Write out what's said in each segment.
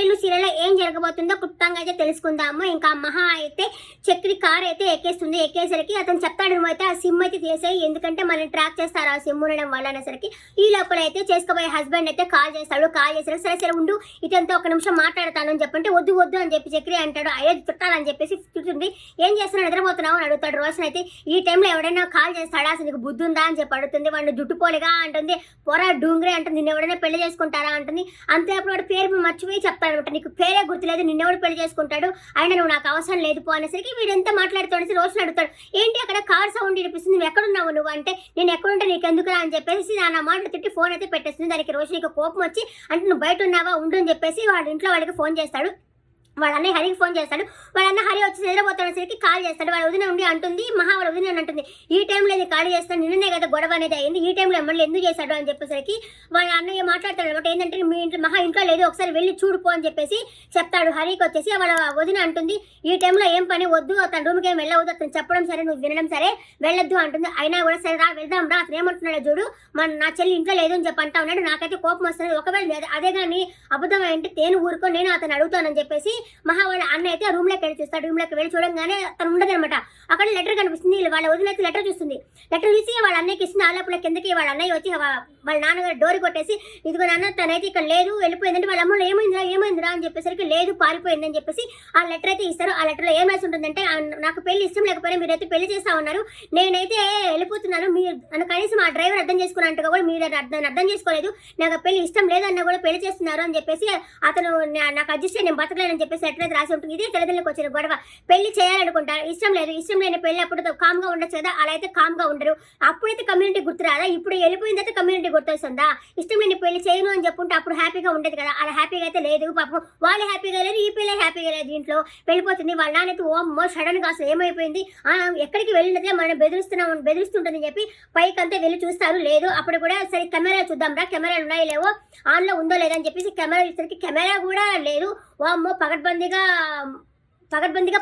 ఇల్లు సీరియల్లో ఏం జరగబోతుందో క్లుప్తంగా అయితే తెలుసుకుందాము. ఇంకా మహా అయితే చక్రి కార్ అయితే ఎక్కేస్తుంది. ఎక్కేసరికి అతను చెప్తాడు అయితే ఆ సిమ్ అయితే తీసేయి, ఎందుకంటే మనం ట్రాక్ చేస్తారు ఆ సిమ్ ఉండడం వల్ల అనేసరికి ఈ లోపల అయితే చేసుకోబోయే హస్బెండ్ అయితే కాల్ చేస్తాడు. కాల్ చేసాడు, సరే సరే ఉండు ఇతంతో ఒక నిమిషం మాట్లాడతాను అని చెప్పంటే వద్దు వద్దు అని చెప్పి చక్రి అంటాడు. అయ్యో చుట్టాలని చెప్పేసి తిడుతుంది. ఏం చేస్తున్నావు, నిద్రపోతున్నావు అని అడుగుతాడు. రోషన్ అయితే ఈ టైంలో ఎవడైనా కాల్ చేస్తాడా, అసలు నీకు బుద్ధి ఉందా అని చెప్పి అడుగుతుంది. వాడిని జుట్టుపోలిగా అంటుంది. పొరా డూంగ్రే అంటుంది. నిన్ను ఎవడైనా పెళ్లి చేసుకుంటారా అంటుంది. అంతే అప్పుడు వాడు పేరు మర్చిపోయి చెప్తాడనమాట, నీకు పేరే గుర్తులేదు, నిన్నెవడు పెళ్లి చేసుకుంటాడు, అయినా నువ్వు నాకు అవసరం లేదు పో అనేసరికి వీడంతా మాట్లాడుతాడు. రోషన్ అడుగుతాడు, ఏంటి అక్కడ కార్ సౌండ్ వినిపిస్తుంది, నువ్వు ఎక్కడున్నావు నువ్వు అంటే, నేను ఎక్కడుంటే నీకు ఎందుకురా అని చెప్పేసి నా మాట తిట్టి ఫోన్ అయితే పెట్టేస్తుంది. దానికి రోషన్కి కోపం వచ్చి, అంటే నువ్వు బయట ఉన్నావా ఉండు అని చెప్పేసి వాడి ఇంట్లో వాళ్ళకి ఫోన్ చేస్తాడు. వాళ్ళ అన్నయ్య హరికి ఫోన్ చేస్తాడు. వాళ్ళ అన్న హరి వచ్చి నిద్రపోతాడేసరికి కాల్ చేస్తాడు. వాళ్ళ వదిన ఉండి అంటుంది, మహా వాళ్ళ వదిన అంటుంది, ఈ టైంలో ఇది కాల్ చేస్తాను, నిన్ననే కదా గొడవ అనేది అయింది, ఈ టైంలో మళ్ళీ ఎందుకు చేశాడు అని చెప్పేసరికి వాళ్ళ అన్నయ్య మాట్లాడతాడు అనమాట. ఏంటంటే మీ ఇంట్లో మహా ఇంట్లో లేదు, ఒకసారి వెళ్ళి చూడుపో అని చెప్పేసి చెప్తాడు. హరికి వచ్చేసి వాళ్ళ వదిన అంటుంది, ఈ టైంలో ఏం పని వద్దు, అతను రూమ్కి ఏం వెళ్ళవద్దు, అతను చెప్పడం సరే నువ్వు వినడం సరే వెళ్ళొద్దు అంటుంది. అయినా కూడా సరే రా వెళ్దాం రా, అతను ఏమంటున్నాడు చూడు, నా చెల్లి ఇంట్లో లేదు అని చెప్పి అంటా ఉన్నాడు. నాకైతే కోపం వస్తుంది, ఒకవేళ అదే కానీ అబద్ధం ఏంటి తేను ఊరుకో, నేను అతను అడుగుతానని చెప్పేసి మహా వాళ్ళ అన్న అయితే రూమ్ లోకి వెళ్ళి చూస్తాడు. రూమ్ లోకి వెళ్ళి చూడంగానే తను ఉండదు అనమాట. అక్కడ లెటర్ కనిపిస్తుంది. వాళ్ళ వదిన అయితే లెటర్ చూస్తుంది. లెటర్ చూసి వాళ్ళ అన్నయ్యకి ఇస్తుంది. ఆలోపల కిందకి వాళ్ళ అన్నయ్య వచ్చి వాళ్ళ నాన్నగారు డోర్ కొట్టేసి, ఇదిగో నాన్న తనైతే ఇక్కడ లేదు వెళ్ళిపోయిందంటే వాళ్ళ అమ్మలో ఏమైందిరా అని చెప్పేసరికి లేదు పారిపోయింది అని చెప్పేసి ఆ లెటర్ అయితే ఇస్తారు. ఆ లెటర్లో ఏం రాసి ఉంటుందంటే, నాకు పెళ్లి ఇష్టం లేకపోయినా మీరైతే పెళ్లి చేస్తా ఉన్నారు, నేనైతే వెళ్ళిపోతున్నాను, మీరు నన్ను కనీసం ఆ డ్రైవర్ అర్థం చేసుకున్నట్టుగా కూడా మీరు అర్థం చేసుకోలేదు, నాకు పెళ్లి ఇష్టం లేదన్నా కూడా పెళ్లి చేస్తున్నారు అని చెప్పేసి అతను నాకు అడ్జస్ట్ నేను బతకలేనని చెప్పేసి లెటర్ అయితే రాసి ఉంటుంది. ఇదే తల్లిదండ్రులకు వచ్చిన గొడవ. పెళ్లి చేయాలనుకుంటారు, ఇష్టం లేదు, ఇష్టం లేని పెళ్లి అప్పుడు కామ్గా ఉండొచ్చు కదా, అలా అయితే కామ్గా ఉండరు. అప్పుడైతే కమ్యూనిటీ గుర్తురాదా, ఇప్పుడు వెళ్ళిపోయింది అయితే కమ్యూనిటీ గుర్తొస్తుందా, ఇష్టం లేని పెళ్లి చేయను అని చెప్పుంటే అప్పుడు హ్యాపీగా ఉండేది కదా, అలా హ్యాపీగా అయితే లేదు. పాపం వాళ్ళు హ్యాపీగా లేదు, ఈ పిల్ల హ్యాపీగా లేదు, ఇంట్లో వెళ్ళిపోతుంది. వాళ్ళ నాన్న అయితే ఓమ్మో సడన్ గా అసలు ఏమైపోయింది, ఎక్కడికి వెళ్ళినదే మనం బెదిరిస్తుంటుందని చెప్పి పైకి అంతా వెళ్ళి చూస్తారు. లేదు అప్పుడు కూడా సరే కెమెరా చూద్దాం రా, కెమెరాలు ఉన్నాయో లేవో ఆన్లో ఉందో లేదని చెప్పేసి కెమెరా చూసరికి కెమెరా కూడా లేదు. ఓమ్మో పగడ్బందీగా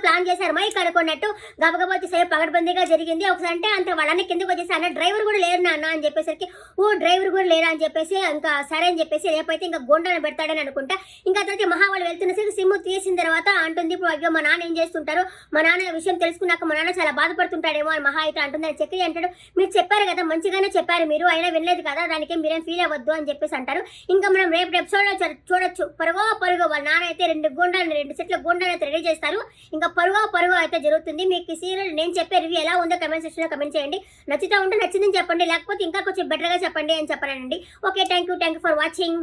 ప్లాన్ చేశారు మైక్ అనుకున్నట్టు. గబగబా వచ్చేసరి పగడ్బందీగా జరిగింది. ఒకసారి అంటే అంత వాళ్ళని కిందకు వచ్చేసి అన్న డ్రైవర్ కూడా లేరు నాన్న అని చెప్పేసరికి, ఓ డ్రైవర్ కూడా లేరా అని చెప్పేసి ఇంకా సరే అని చెప్పేసి రేపైతే ఇంకా గొండను పెడతాడని అనుకుంటా. ఇంకా తర్వాత మహా వాళ్ళు వెళ్తున్నసరికి సిమ్ తీసిన తర్వాత అంటుంది, ఇప్పుడు అయ్యో మా నాన్న ఏం చేస్తుంటారు, మా నాన్న విషయం తెలుసుకున్నాక మా నాన్న చాలా బాధపడుతుంటాడేమో అని మహా అయితే అంటుంది. అని చక్రి అంటాడు, మీరు చెప్పారు కదా మంచిగానే చెప్పారు, మీరు అయినా వినలేదు కదా, దానికి మీరేం ఫీల్ అవ్వద్దు అని చెప్పేసి అంటారు. ఇంకా మనం రేపు ఎపిసోడ్లో చూడొచ్చు, పరుగో వాళ్ళ నాన్న అయితే 2 సెట్ల గోండాలు అయితే రెడీ చేస్తారు. ఇంకా పరుగు అయితే జరుగుతుంది. మీకు సీరియల్ నేను చెప్పే రివ్యూ ఎలా ఉందో కమెంట్ సెక్షన్లో కమెంట్ చేయండి. నచ్చితే ఉంటే నచ్చిందని చెప్పండి, లేకపోతే ఇంకా కొంచెం బెటర్గా చెప్పండి అని చెప్పానండి. Okay, thank you for watching.